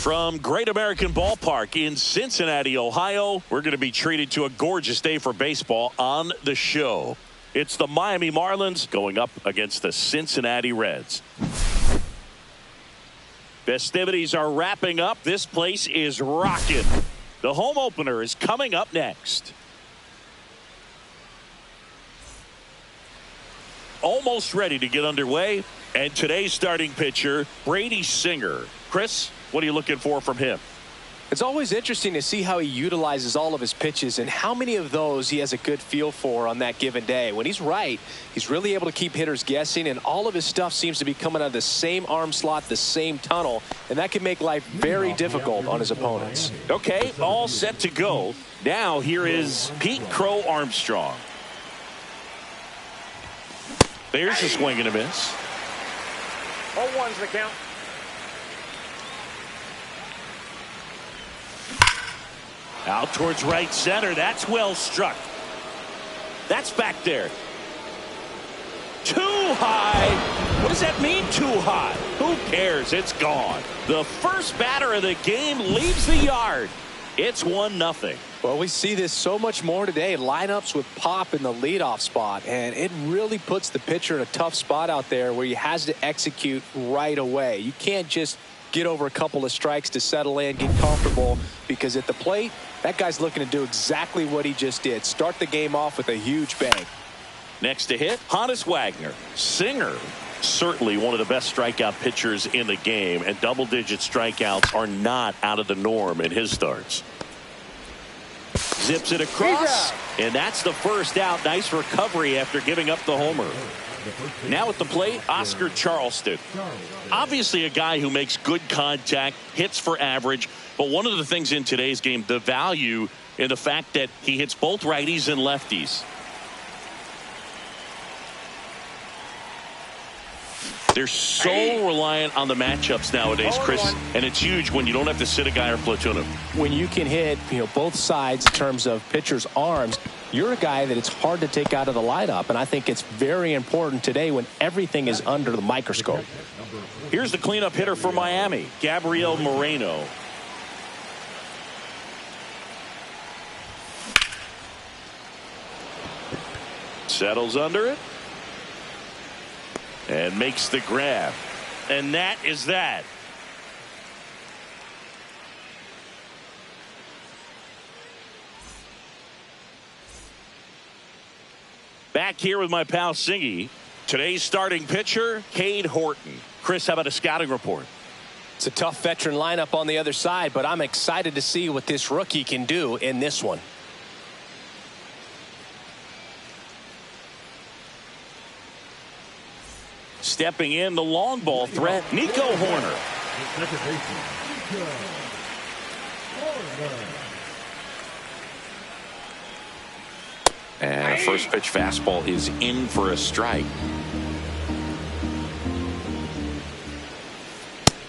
From Great American Ballpark in Cincinnati, Ohio, we're going to be treated to a gorgeous day for baseball on the show. It's the Miami Marlins going up against the Cincinnati Reds. Festivities are wrapping up. This place is rocking. The home opener is coming up next. Almost ready to get underway. And today's starting pitcher, Brady Singer. Chris, what are you looking for from him? It's always interesting to see how he utilizes all of his pitches and how many of those he has a good feel for on that given day. When he's right, he's really able to keep hitters guessing, and all of his stuff seems to be coming out of the same arm slot, the same tunnel, and that can make life very difficult on his opponents. Okay, all set to go. Now here is Pete Crow Armstrong. There's a swing and a miss. 0-1's the count. Out towards right center. That's well struck. That's back there. Too high. What does that mean, too high? Who cares? It's gone. The first batter of the game leaves the yard. It's 1-0. Well, we see this so much more today. Lineups with pop in the leadoff spot, and it really puts the pitcher in a tough spot out there where he has to execute right away. You can't just get over a couple of strikes to settle in, get comfortable, because at the plate, that guy's looking to do exactly what he just did. Start the game off with a huge bang. Next to hit, Honus Wagner. Singer, certainly one of the best strikeout pitchers in the game, and double-digit strikeouts are not out of the norm in his starts. Zips it across, and that's the first out. Nice recovery after giving up the homer. Now at the plate, Oscar Charleston. Obviously a guy who makes good contact, hits for average, but one of the things in today's game, the value in the fact that he hits both righties and lefties. They're so reliant on the matchups nowadays, Chris, and it's huge when you don't have to sit a guy or platoon him. When you can hit, both sides in terms of pitchers' arms, you're a guy that it's hard to take out of the lineup, and I think it's very important today when everything is under the microscope. Here's the cleanup hitter for Miami, Gabriel Moreno. Settles under it. And makes the grab. And that is that. Back here with my pal Singy. Today's starting pitcher, Cade Horton. Chris, how about a scouting report? It's a tough veteran lineup on the other side, but I'm excited to see what this rookie can do in this one. Stepping in, the long ball threat, Nico Horner. And a first pitch fastball is in for a strike.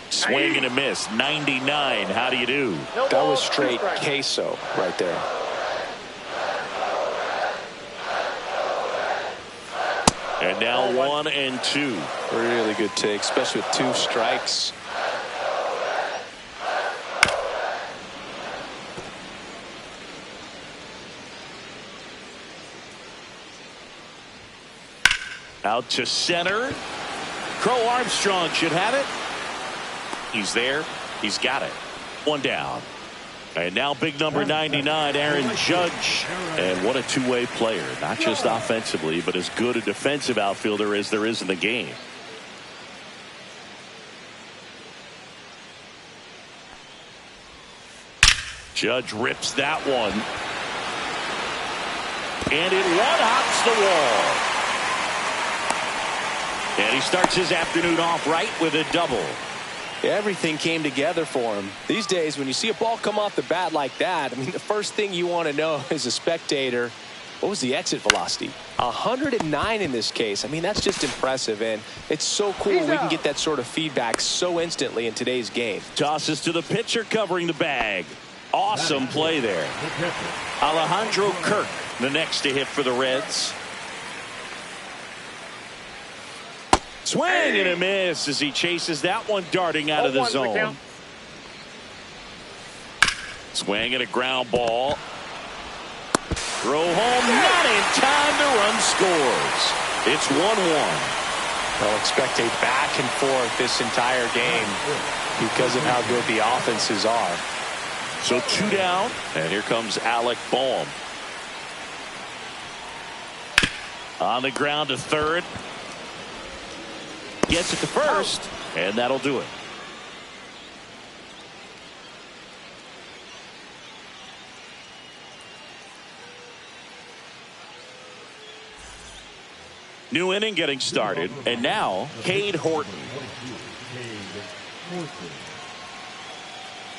Swing and a miss, 99. How do you do? That was straight queso right there. And now 1-2. Really good take, especially with 2 strikes. Out to center. Crow Armstrong should have it. He's there. He's got it. 1 down. And now big number 99, Aaron Judge. And what a two-way player. Not just offensively, but as good a defensive outfielder as there is in the game. Judge rips that one. And it one-hops the wall. And he starts his afternoon off right with a double. Everything came together for him. These days, when you see a ball come off the bat like that, I mean, the first thing you want to know as a spectator, what was the exit velocity? 109 in this case. I mean, that's just impressive, and it's so cool we can get that sort of feedback so instantly in today's game. Tosses to the pitcher covering the bag. Awesome play there. Alejandro Kirk, the next to hit for the Reds. Swing and a miss as he chases that one darting out of the zone. Swing and a ground ball. Throw home, not in time. The run scores. It's 1-1. They'll expect a back and forth this entire game because of how good the offenses are. So 2 down, and here comes Alec Boehm. On the ground to third. Gets it to first, and that'll do it. New inning getting started, and now Cade Horton.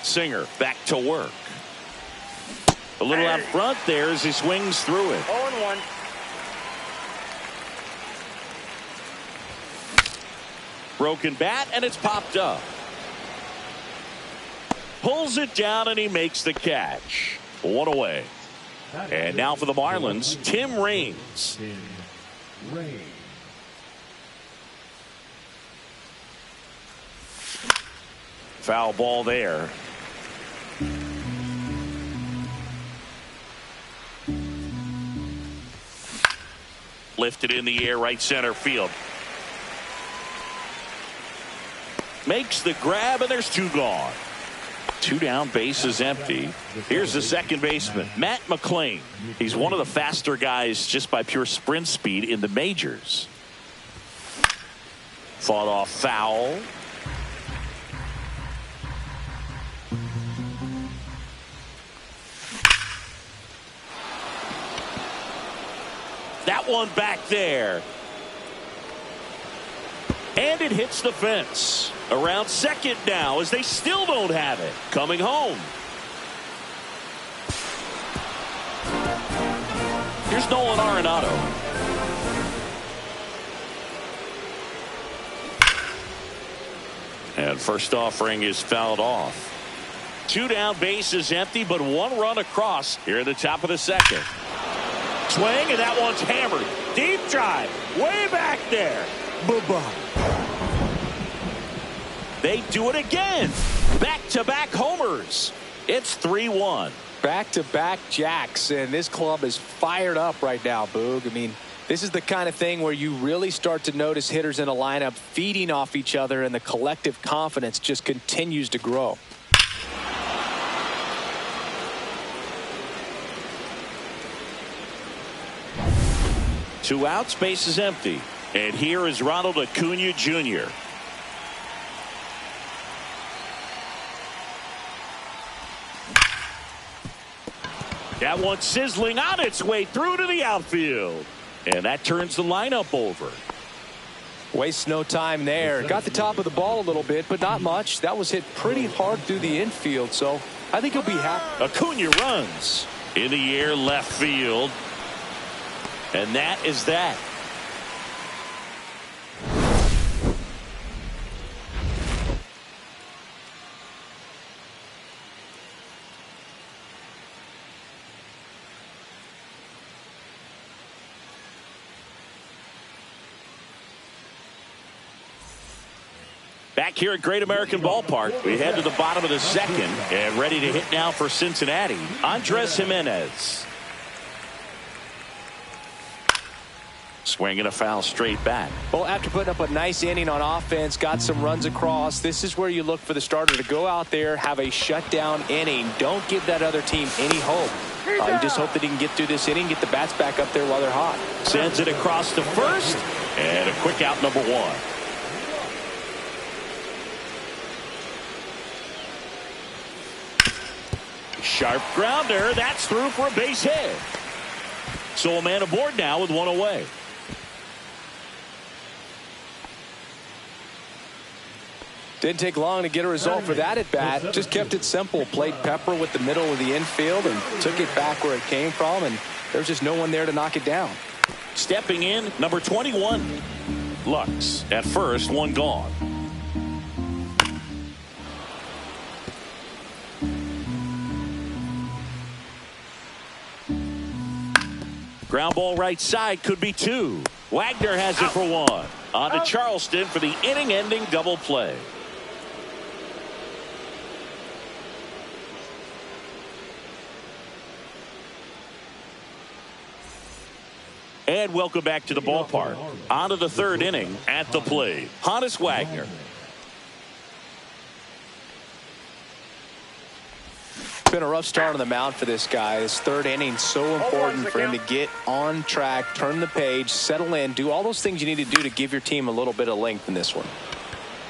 Singer back to work. A little out front there as he swings through it. 0-1. Broken bat, and it's popped up. Pulls it down, and he makes the catch. 1 away. And now for the Marlins, Tim Raines. Foul ball there. Lifted in the air, right center field. Makes the grab, and there's 2 gone. 2 down, bases empty. Here's the second baseman, Matt McClain. He's one of the faster guys just by pure sprint speed in the majors. Fought off foul. That one back there. And it hits the fence. Around second now as they still don't have it. Coming home. Here's Nolan Arenado. And first offering is fouled off. 2 down, bases empty, but 1 run across here at the top of the second. Swing, and that one's hammered. Deep drive. Way back there. Bye-bye. They do it again. Back-to-back homers. It's 3-1. Back-to-back jacks, and this club is fired up right now, Boog. I mean, this is the kind of thing where you really start to notice hitters in a lineup feeding off each other, and the collective confidence just continues to grow. Two outs, base is empty. And here is Ronald Acuna Jr. That one sizzling on its way through to the outfield. And that turns the lineup over. Wastes no time there. Got the top of the ball a little bit, but not much. That was hit pretty hard through the infield, so I think he'll be happy. Acuna runs in the air left field. And that is that. Back here at Great American Ballpark, we head to the bottom of the second and ready to hit now for Cincinnati, Andres Jimenez. Swinging a foul straight back. Well, after putting up a nice inning on offense, got some runs across, this is where you look for the starter to go out there, have a shutdown inning. Don't give that other team any hope. You just hope that he can get through this inning, get the bats back up there while they're hot. Sends it across to first, and a quick out, number one. Sharp grounder. That's through for a base hit. So a man aboard now with one away. Didn't take long to get a result for that at bat. Just kept it simple. Played pepper with the middle of the infield and took it back where it came from. And there's just no one there to knock it down. Stepping in, number 21, Lux. At first, one gone. Ground ball right side, could be two. Wagner has it for one. On to Charleston for the inning-ending double play. And welcome back to the ballpark. On to the third inning at the plate. Honus Wagner. It's been a rough start on the mound for this guy. His third inning so important for him to get on track, turn the page, settle in, do all those things you need to do to give your team a little bit of length in this one.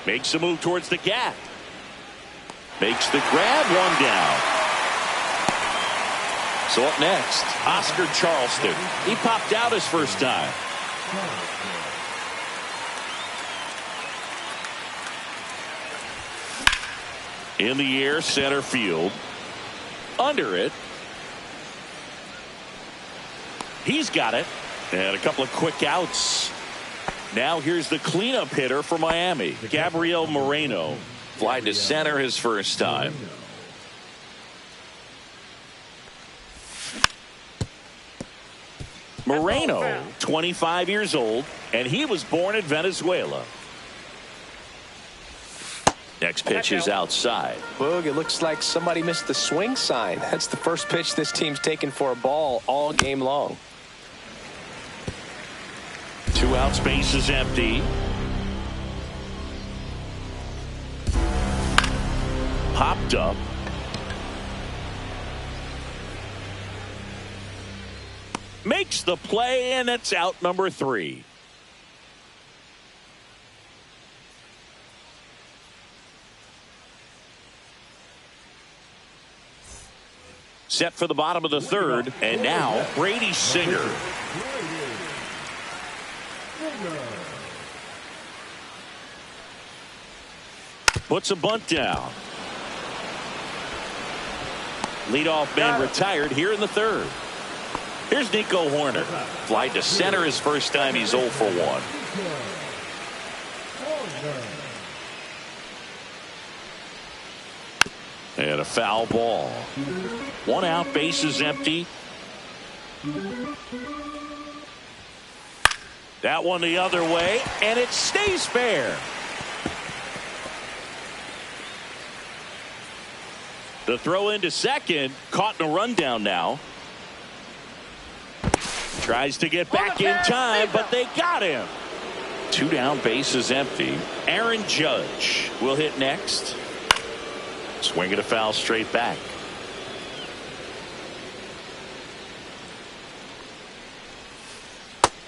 Makes a move towards the gap. Makes the grab, one down. So up next, Oscar Charleston. He popped out his first time. In the air, center field. Under it. He's got it. And a couple of quick outs. Now here's the cleanup hitter for Miami, Gabriel Moreno. Fly to center his first time. Moreno, 25 years old, and he was born in Venezuela. Next pitch is outside. Boog, it looks like somebody missed the swing sign. That's the first pitch this team's taken for a ball all game long. 2 outs, base is empty. Popped up. Makes the play, and it's out number 3. Set for the bottom of the third, and now Brady Singer. Puts a bunt down. Leadoff man retired here in the third. Here's Nico Horner. Fly to center his first time. He's 0 for 1. And a foul ball. 1 out, base is empty. That one the other way, and it stays fair. The throw into second, caught in a rundown now. Tries to get back in time, but they got him. 2 down, base is empty. Aaron Judge will hit next. Swinging a foul straight back.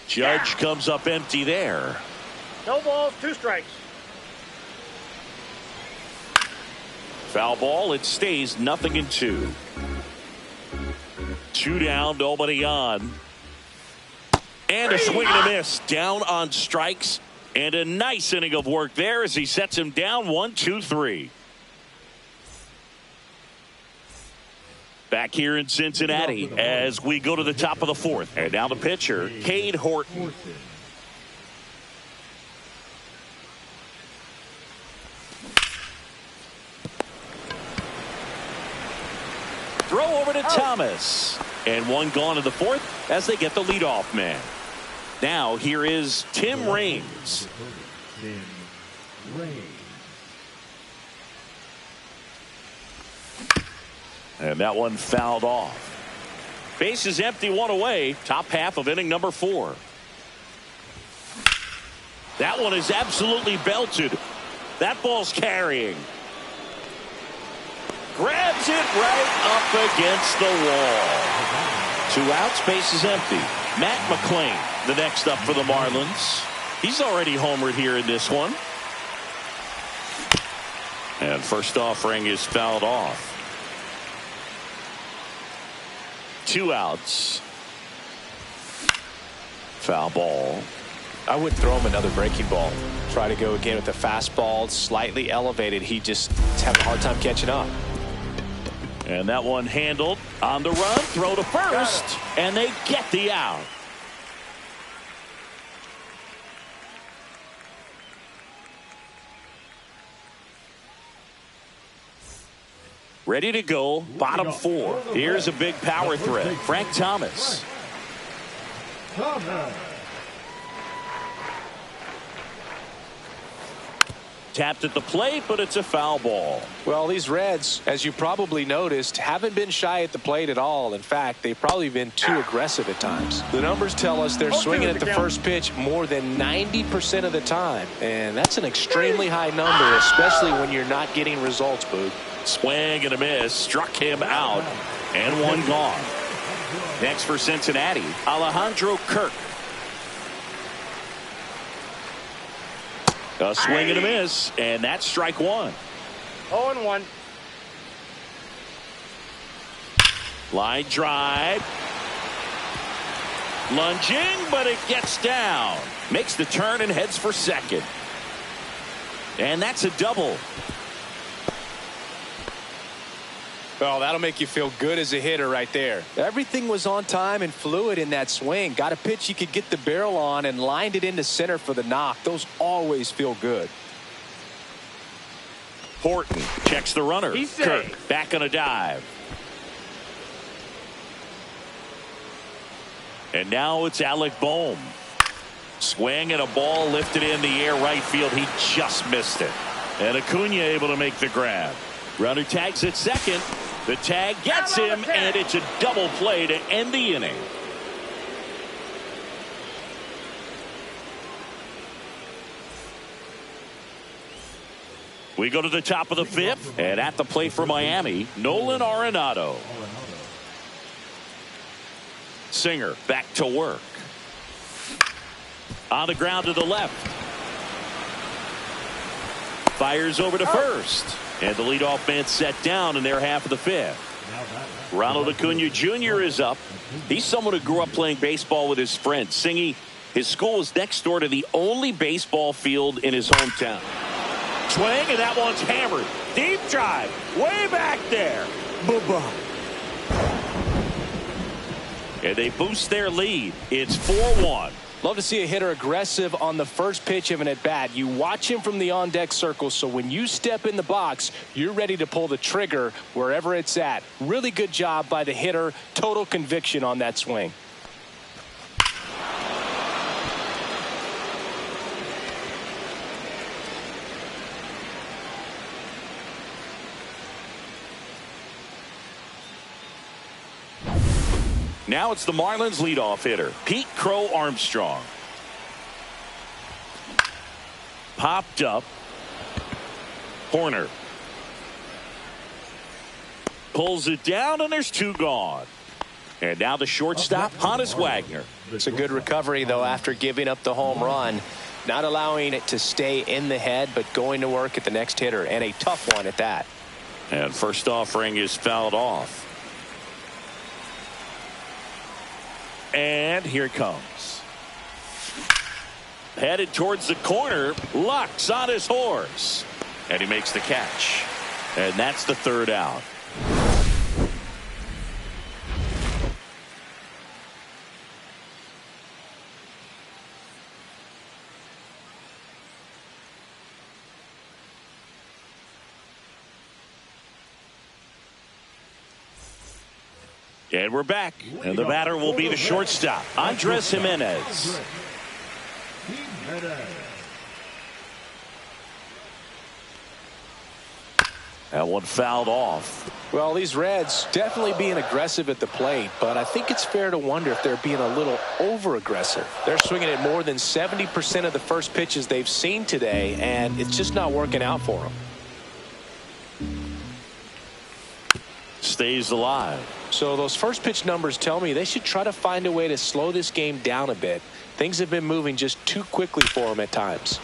Judge comes up empty there. No balls, 2 strikes. Foul ball, it stays 0-2. 2 down, nobody on. And a swing and a miss. Down on strikes. And a nice inning of work there as he sets him down 1-2-3. Back here in Cincinnati as we go to the top of the 4th. And now the pitcher, Cade Horton. Throw over to Thomas. And 1 gone in the 4th as they get the leadoff man. Now here is Tim Raines. And that one fouled off. Base is empty, 1 away. Top half of inning number 4. That one is absolutely belted. That ball's carrying. Grabs it right up against the wall. 2 outs, base is empty. Matt McClain, the next up for the Marlins. He's already homered here in this one. And first offering is fouled off. 2 outs. Foul ball. I would throw him another breaking ball. Try to go again with the fastball, slightly elevated. He just is having a hard time catching up. And that one handled on the run. Throw to first. And they get the out. Ready to go. Bottom 4. Here's a big power threat. Frank Thomas. tapped at the plate, but it's a foul ball. Well, these Reds, as you probably noticed, haven't been shy at the plate at all. In fact, they've probably been too aggressive at times. The numbers tell us they're swinging at the first pitch more than 90% of the time. And that's an extremely high number, especially when you're not getting results, Boog. Swing and a miss. Struck him out. And one gone. Next for Cincinnati, Alejandro Kirk. A swing and a miss, and that's strike one. 0-1. Line drive. Lunging, but it gets down. Makes the turn and heads for second. And that's a double. Oh, that'll make you feel good as a hitter right there. Everything was on time and fluid in that swing. Got a pitch you could get the barrel on and lined it into center for the knock. Those always feel good. Horton checks the runner. Kirk back on a dive. And now it's Alec Bohm. Swing and a ball lifted in the air right field. He just missed it. And Acuna able to make the grab. Runner tags at second. The tag gets him, and it's a double play to end the inning. We go to the top of the fifth, and at the plate for Miami, Nolan Arenado. Singer back to work. On the ground to the left. Fires over to first. And the leadoff man set down in their half of the fifth. Ronald Acuna Jr. is up. He's someone who grew up playing baseball with his friends. Singy, his school is next door to the only baseball field in his hometown. Swing, and that one's hammered. Deep drive, way back there. Bye-bye. And they boost their lead. It's 4-1. Love to see a hitter aggressive on the first pitch of an at-bat. You watch him from the on-deck circle, so when you step in the box, you're ready to pull the trigger wherever it's at. Really good job by the hitter. Total conviction on that swing. Now it's the Marlins leadoff hitter, Pete Crow Armstrong. Popped up. Horner. Pulls it down, and there's two gone. And now the shortstop, Honus Wagner. It's a good recovery, though, after giving up the home run. Not allowing it to stay in the head, but going to work at the next hitter, and a tough one at that. And first offering is fouled off. And here it comes. Headed towards the corner. Lux on his horse. And he makes the catch. And that's the third out. And we're back. And the batter will be the shortstop, Andres Jimenez. That one fouled off. Well, these Reds definitely being aggressive at the plate, but I think it's fair to wonder if they're being a little over-aggressive. They're swinging at more than 70% of the first pitches they've seen today, and it's just not working out for them. Stays alive. So those first pitch numbers tell me they should try to find a way to slow this game down a bit. Things have been moving just too quickly for them at times.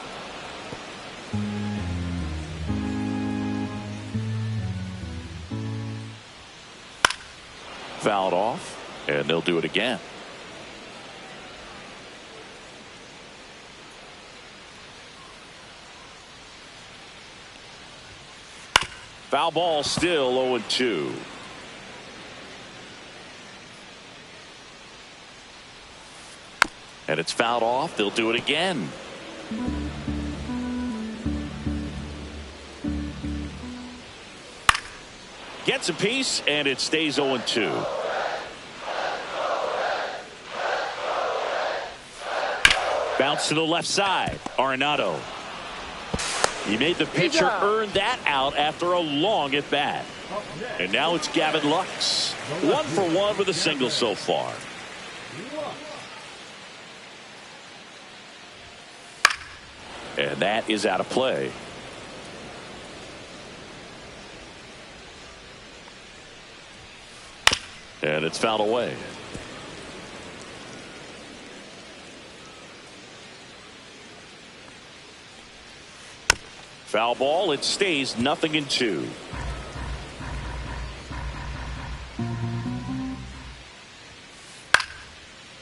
Fouled off, and they'll do it again. Foul ball, still 0-2. And it's fouled off. They'll do it again. Gets a piece, and it stays 0-2. Bounce to the left side. Arenado. He made the pitcher earn that out after a long at bat. And now it's Gavin Lux. 1 for 1 with a single so far. And that is out of play. And it's fouled away. Foul ball. It stays 0-2.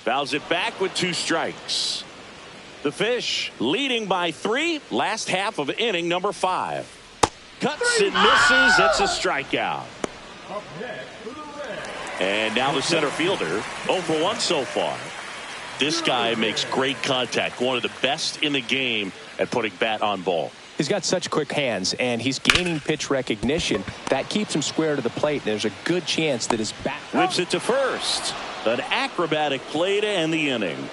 Fouls it back with 2 strikes. The Fish leading by 3. Last half of inning number 5. Cuts and misses. It's a strikeout. And now the center fielder. 0 for 1 so far. This guy makes great contact. One of the best in the game at putting bat on ball. He's got such quick hands, and he's gaining pitch recognition. That keeps him square to the plate. There's a good chance that his bat whips it to first. An acrobatic play to end the inning.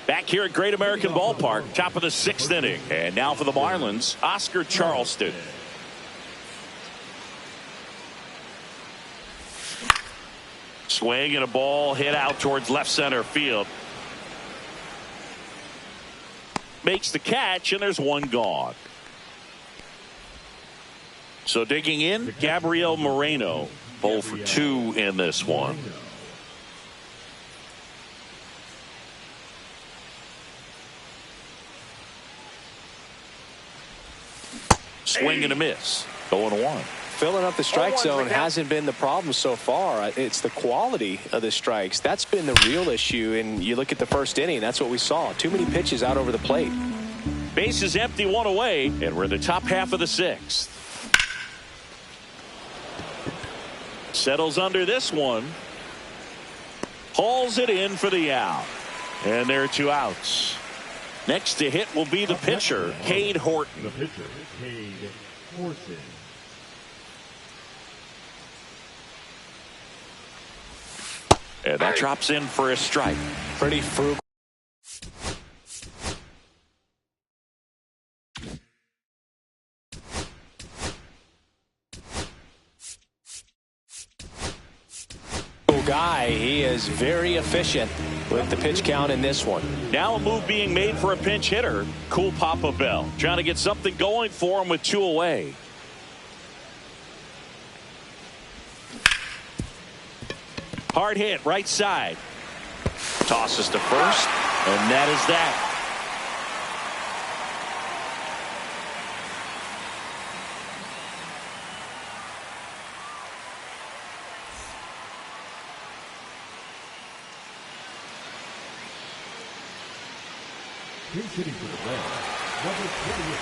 Back here at Great American Ballpark, top of the 6th inning. And now for the Marlins, Oscar Charleston. Swing and a ball hit out towards left center field. Makes the catch, and there's 1 gone. So digging in, Gabriel Moreno. 0 for 2 in this one. Swing and a miss. 0-1. Filling up the strike zone hasn't been the problem so far. It's the quality of the strikes. That's been the real issue. And you look at the first inning, that's what we saw. Too many pitches out over the plate. Base is empty, 1 away, and we're in the top half of the 6th. Settles under this one. Hauls it in for the out. And there are 2 outs. Next to hit will be the pitcher, Cade Horton. The pitcher, Cade Horton. And that drops in for a strike. Pretty frugal. Guy, he is very efficient with the pitch count in this one. Now a move being made for a pinch hitter, Cool Papa Bell, trying to get something going for him with 2 away. Hard hit, right side. Tosses to first, and that is that. Hitting for the Reds, number 28,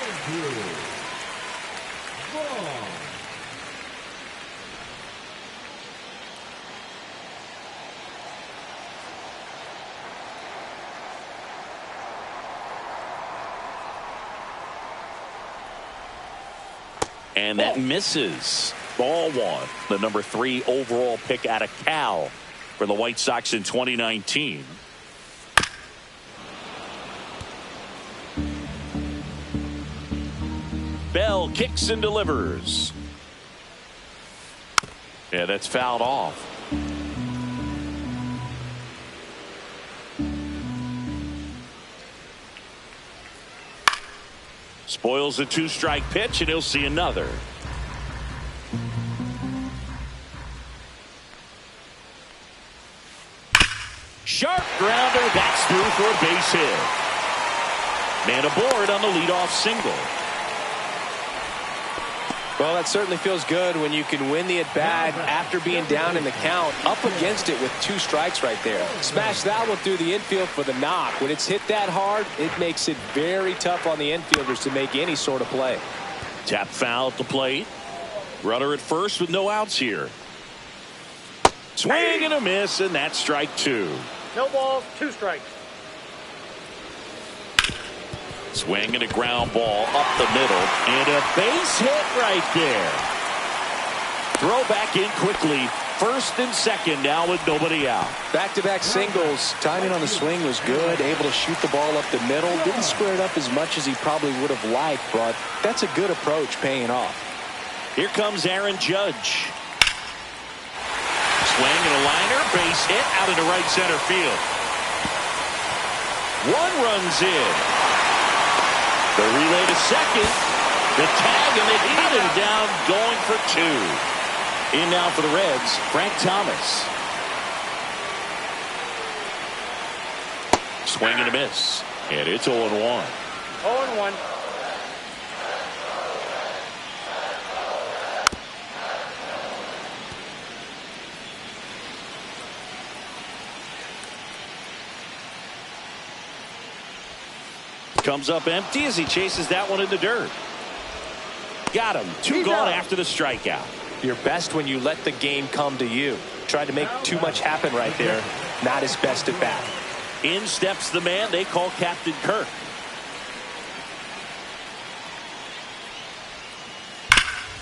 Andrew Vaughn. And that misses. Ball 1. The number 3 overall pick out of Cal for the White Sox in 2019. Bell kicks and delivers. Yeah, that's fouled off. Spoils a 2-strike pitch, and he'll see another. Sharp grounder, that's through for a base hit. Man aboard on the leadoff single. Well, that certainly feels good when you can win the at-bat after being down in the count, up against it with 2 strikes right there. Smash that one through the infield for the knock. When it's hit that hard, it makes it very tough on the infielders to make any sort of play. Tap foul at the plate. Runner at first with no outs here. Swing and a miss, and that's strike 2. No balls, 2 strikes. Swing and a ground ball up the middle, and a base hit right there. Throw back in quickly. First and second now with nobody out. Back-to-back singles. Timing on the swing was good. Able to shoot the ball up the middle. Didn't square it up as much as he probably would have liked, but that's a good approach paying off. Here comes Aaron Judge. Swing and a liner. Base hit out into right center field. One runs in. The relay to second. The tag, and they got him down going for two. In now for the Reds, Frank Thomas. Swing and a miss. And it's 0-1. 0-1. Comes up empty as he chases that one in the dirt. Got him. Two gone after the strikeout. You're best when you let the game come to you. Tried to make too much happen right there. Not his best at bat. In steps the man they call Captain Kirk.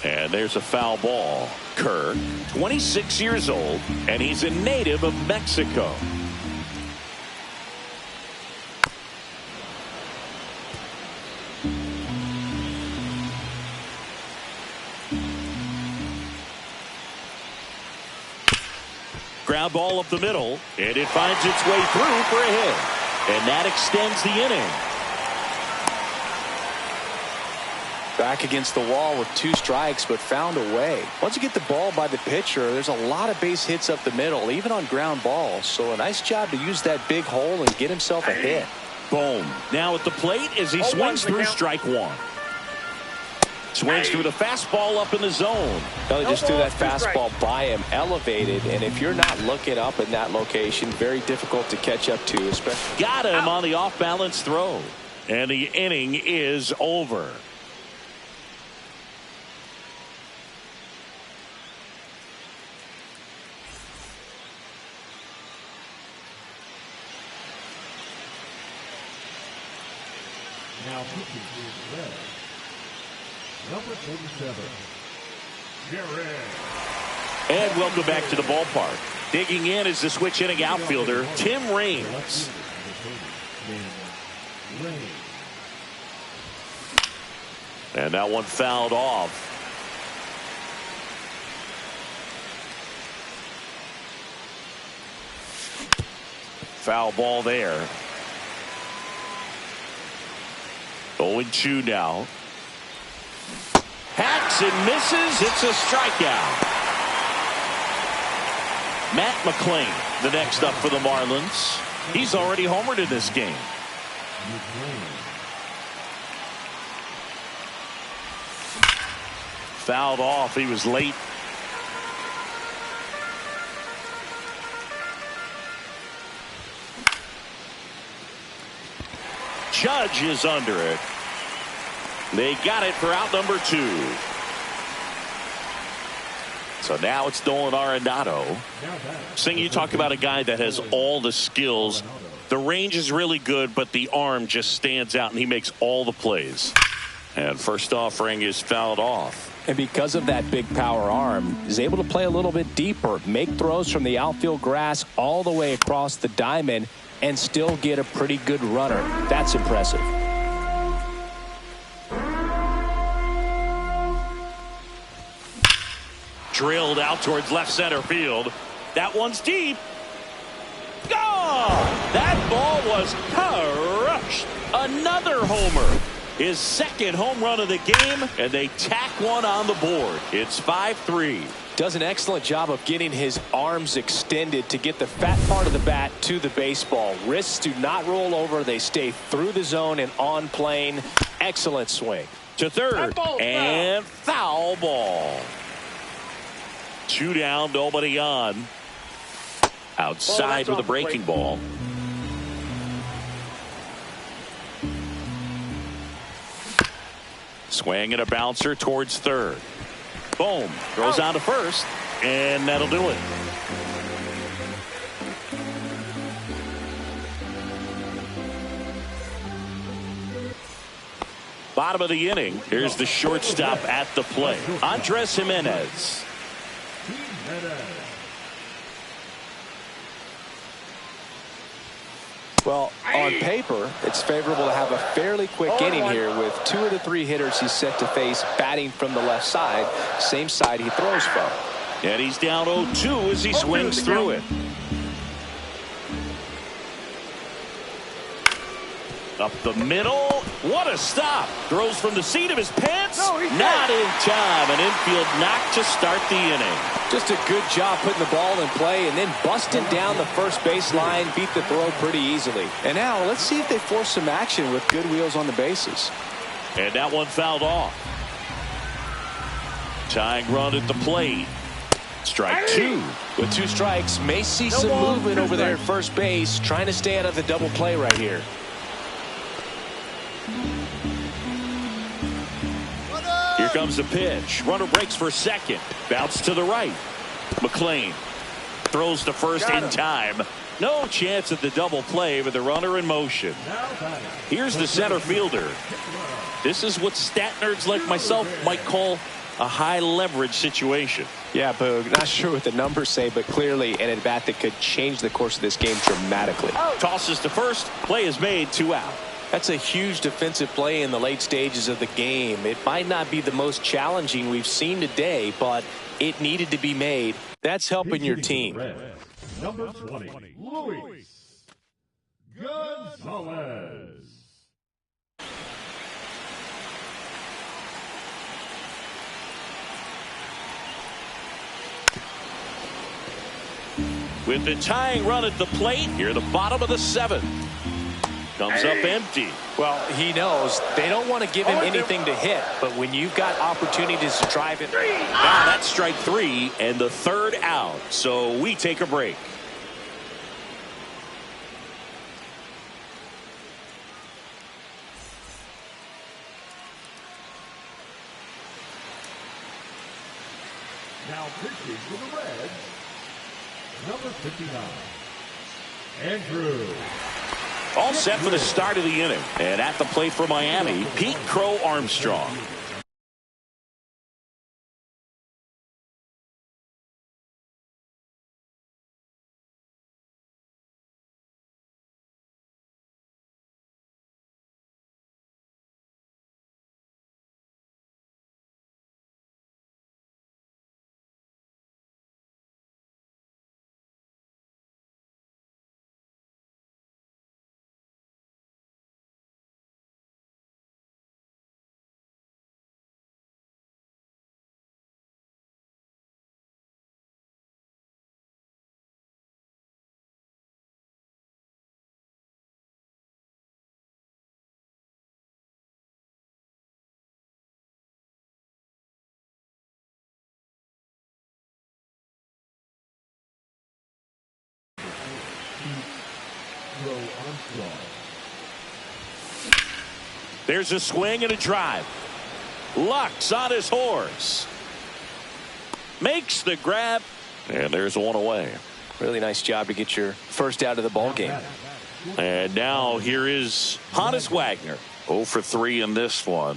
And there's a foul ball. Kirk, 26 years old, and he's a native of Mexico. Ground ball up the middle, and it finds its way through for a hit. And that extends the inning. Back against the wall with 2 strikes, but found a way. Once you get the ball by the pitcher, there's a lot of base hits up the middle, even on ground balls. So a nice job to use that big hole and get himself a hit. Boom. Now at the plate as he swings through strike one. Swings through the fastball up in the zone. Well, he just threw that fastball by him, elevated, and if you're not looking up in that location, very difficult to catch up to, especially. Got him on the off-balance throw. And the inning is over. Now pitching for the Reds, number 47, Jared. And welcome back to the ballpark. Digging in is the switch hitting outfielder, Tim Raines. And that one fouled off. Foul ball there. 0-2 now. Hacks and misses. It's a strikeout. Matt McClain, the next up for the Marlins. He's already homered in this game. Fouled off. He was late. Judge is under it. They got it for out number 2. So now it's Nolan Arenado. Sing, you talk about a guy that has all the skills. The range is really good, but the arm just stands out, and he makes all the plays. And first offering is fouled off. And because of that big power arm, he's able to play a little bit deeper, make throws from the outfield grass all the way across the diamond, and still get a pretty good runner. That's impressive. Drilled out towards left center field. That one's deep. Gone! That ball was crushed. Another homer. His second home run of the game, and they tack one on the board. It's 5-3. Does an excellent job of getting his arms extended to get the fat part of the bat to the baseball. Wrists do not roll over. They stay through the zone and on plane. Excellent swing. To third, and foul ball. 2 down, nobody on. Outside with a breaking ball. Swing and a bouncer towards third. Boom. Throws out to first, and that'll do it. Bottom of the inning. Here's the shortstop at the plate, Andres Jimenez. Jimenez. Well, on paper, it's favorable to have a fairly quick inning here with 2 of the 3 hitters he's set to face batting from the left side, same side he throws from. And he's down 0-2 as he swings through it. Up the middle. What a stop. Throws from the seat of his pants. Not in time. An infield knock to start the inning. Just a good job putting the ball in play and then busting down the first base line. Beat the throw pretty easily. And now let's see if they force some action with good wheels on the bases. And that one fouled off. Tying run at the plate. Strike 2. With 2 strikes, may see some movement over there at first base. Trying to stay out of the double play right here. Here comes the pitch. Runner breaks for second. Bounce to the right. McLean throws to first in time. No chance at the double play with the runner in motion. Here's the center fielder. This is what stat nerds like myself might call a high leverage situation. Yeah, Boog, not sure what the numbers say, but clearly an at-bat that could change the course of this game dramatically. Tosses to first. Play is made. 2 out. That's a huge defensive play in the late stages of the game. It might not be the most challenging we've seen today, but it needed to be made. That's helping your team. Number 20, Luis Gonzalez. With the tying run at the plate, here the bottom of the 7th. Comes up empty. Well, he knows they don't want to give him anything to hit, but when you've got opportunities to drive it. Now that's strike 3 and the 3rd out. So we take a break. Now pitching for the Reds, number 59, Andrew. All set for the start of the inning. And at the plate for Miami, Pete Crow Armstrong. There's a swing and a drive. Lux on his horse. Makes the grab. And there's one away. Really nice job to get your first out of the ball game. And now here is Honus Wagner. 0 for 3 in this one.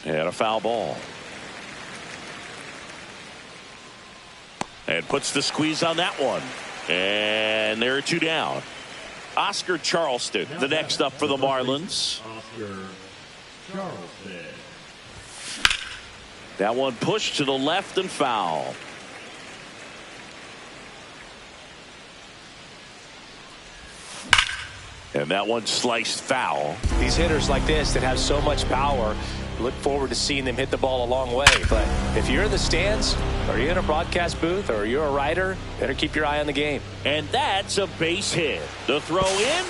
And a foul ball. And puts the squeeze on that one. And there are 2 down. Oscar Charleston, the next up for the Marlins. Oscar Charleston. That one pushed to the left and foul. And that one sliced foul. These hitters like this that have so much power, look forward to seeing them hit the ball a long way. But if you're in the stands, or you're in a broadcast booth, or you're a writer, better keep your eye on the game. And that's a base hit. The throw in.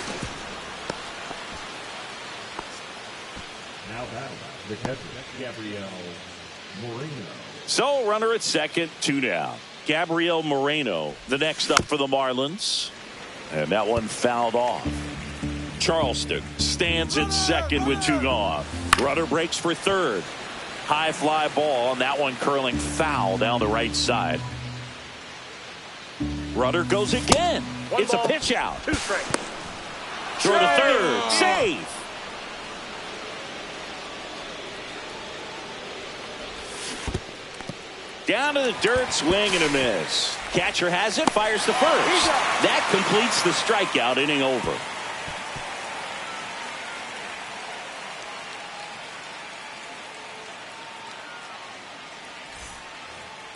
Now batting the catcher, Gabriel Moreno. So runner at second, 2 down. Gabriel Moreno, the next up for the Marlins. And that one fouled off. Charleston stands at second with 2 gone. Runner breaks for third. High fly ball, and that one curling foul down the right side. Runner goes again. It's a pitch out. 2 strikes. Throw to third. Save. Down to the dirt, swing and a miss. Catcher has it, fires the first. That completes the strikeout, inning over.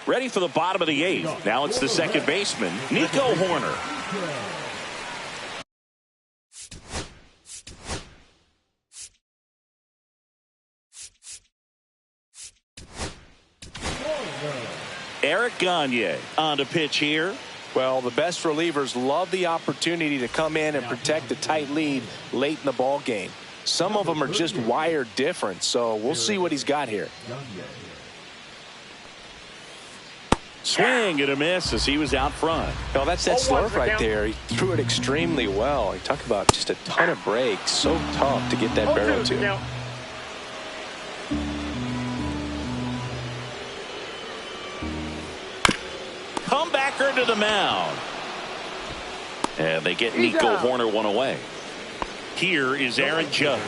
Ready for the bottom of the 8th. Now it's the second baseman, Nico Horner. Eric Gagne on to pitch here. Well, the best relievers love the opportunity to come in and protect a tight lead late in the ball game. Some of them are just wired different, so we'll see what he's got here. Swing and a miss as he was out front. Well, that's that slurve right there. He threw it extremely well. You talk about just a ton of breaks. So tough to get that barrel to. Comebacker to the mound. And they get Nico Horner one away. Here is Aaron Judge.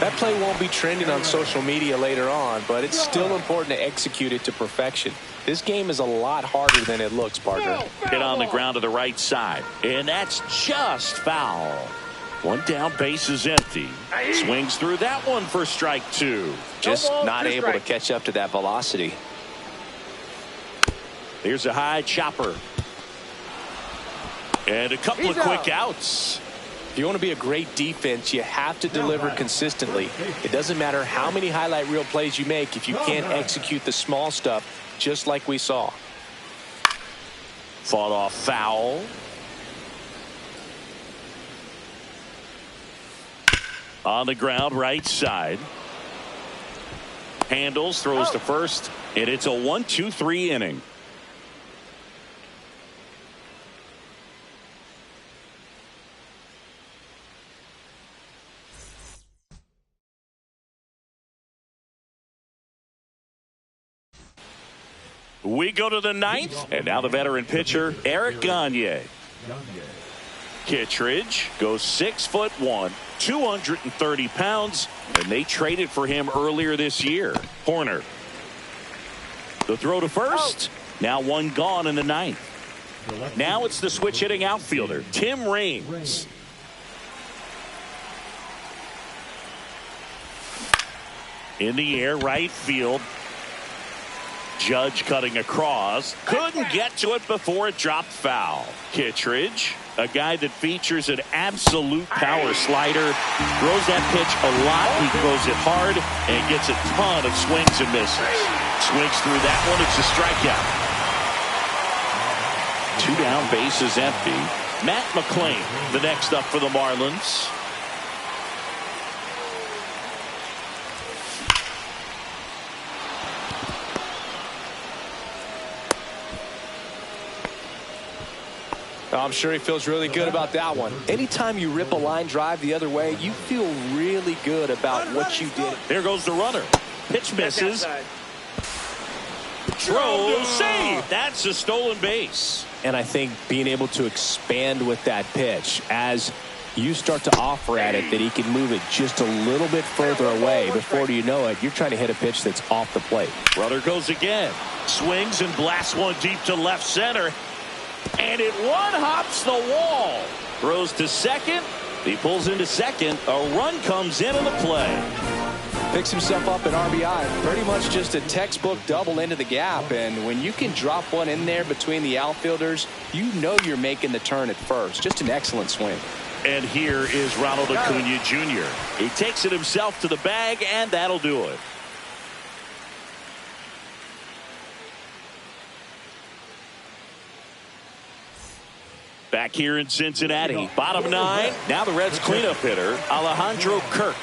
That play won't be trending on social media later on, but it's still important to execute it to perfection. This game is a lot harder than it looks, partner. Hit on the ground to the right side. And that's just foul. One down, base is empty. Swings through that one for strike 2. Just not able to catch up to that velocity. Here's a high chopper. And a couple of quick outs. If you want to be a great defense, you have to deliver consistently. It doesn't matter how many highlight reel plays you make if you can't execute the small stuff, just like we saw. Fought off foul. On the ground, right side. Handles, throws to first, and it's a 1-2-3 inning. We go to the 9th, and now the veteran pitcher, Eric Gagne. Kittredge goes 6'1", 230 pounds, and they traded for him earlier this year. Horner. The throw to first. Now one gone in the 9th. Now it's the switch hitting outfielder, Tim Raines. In the air, right field. Judge cutting across. Couldn't get to it before it dropped foul. Kittredge, a guy that features an absolute power slider. Throws that pitch a lot. He throws it hard and gets a ton of swings and misses. Swings through that one. It's a strikeout. 2 down, bases empty. Matt McClain, the next up for the Marlins. I'm sure he feels really good about that one. Anytime you rip a line drive the other way, you feel really good about what you did. There goes the runner. Pitch misses. Throw, save. That's a stolen base. And I think being able to expand with that pitch as you start to offer at it that he can move it just a little bit further away. Before you know it, you're trying to hit a pitch that's off the plate. Runner goes again. Swings and blasts one deep to left center. And it one-hops the wall. Throws to second. He pulls into second. A run comes into the play. Picks himself up at RBI. Pretty much just a textbook double into the gap. And when you can drop one in there between the outfielders, you know you're making the turn at first. Just an excellent swing. And here is Ronald Acuna Jr. He takes it himself to the bag, and that'll do it. Back here in Cincinnati, bottom 9. Now the Reds cleanup hitter, Alejandro Kirk.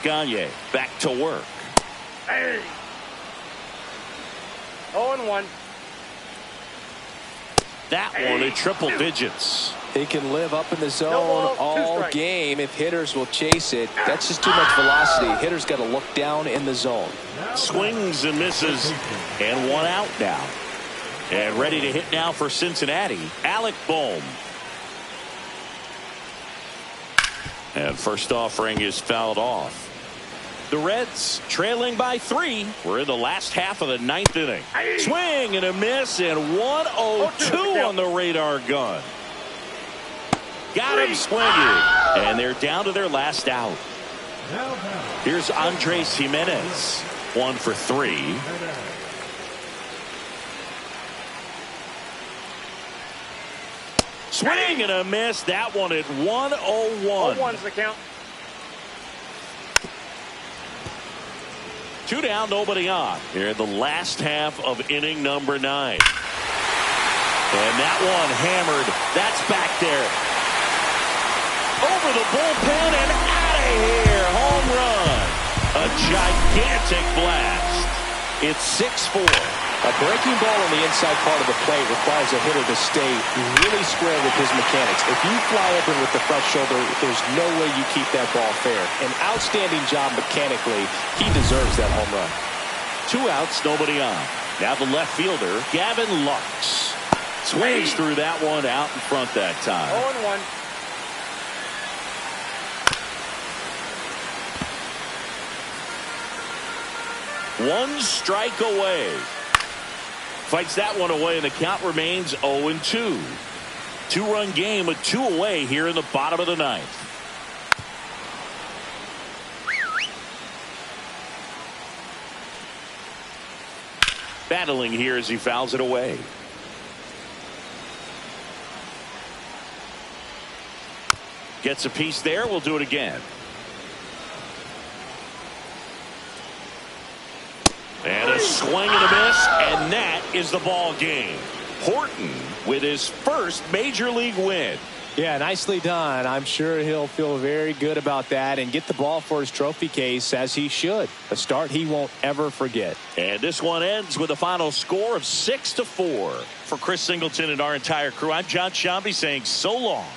Gagne back to work. Hey. 0-1. That one in triple digits. He can live up in the zone all game if hitters will chase it. That's just too much velocity. Hitters got to look down in the zone. Swings and misses, and one out now. And ready to hit now for Cincinnati, Alec Bohm. And first offering is fouled off. The Reds trailing by 3. We're in the last half of the 9th inning. Swing and a miss, and 1-0-2 on the radar gun. Got him swinging, and they're down to their last out. Here's Andres Jimenez, 1 for 3. Swing and a miss. That one at 1-0-1. 0-1's the count. 2 down, nobody on. Here in the last half of inning number 9. And that one hammered. That's back there. Over the bullpen and out of here. Home run. A gigantic blast. It's 6-4. A breaking ball on the inside part of the plate requires a hitter to stay really square with his mechanics. If you fly open with the front shoulder, there's no way you keep that ball fair. An outstanding job mechanically. He deserves that home run. 2 outs, nobody on. Now the left fielder, Gavin Lux. Swings through that one out in front that time. 0-1. One strike away. Fights that one away, and the count remains 0-2. 2-run game with 2 away here in the bottom of the 9th. Battling here as he fouls it away. Gets a piece there. We'll do it again. And a swing and a miss, and that is the ball game. Horton with his first major league win. Yeah, nicely done. I'm sure he'll feel very good about that and get the ball for his trophy case, as he should. A start he won't ever forget. And this one ends with a final score of 6-4. For Chris Singleton and our entire crew, I'm John Shambi saying so long.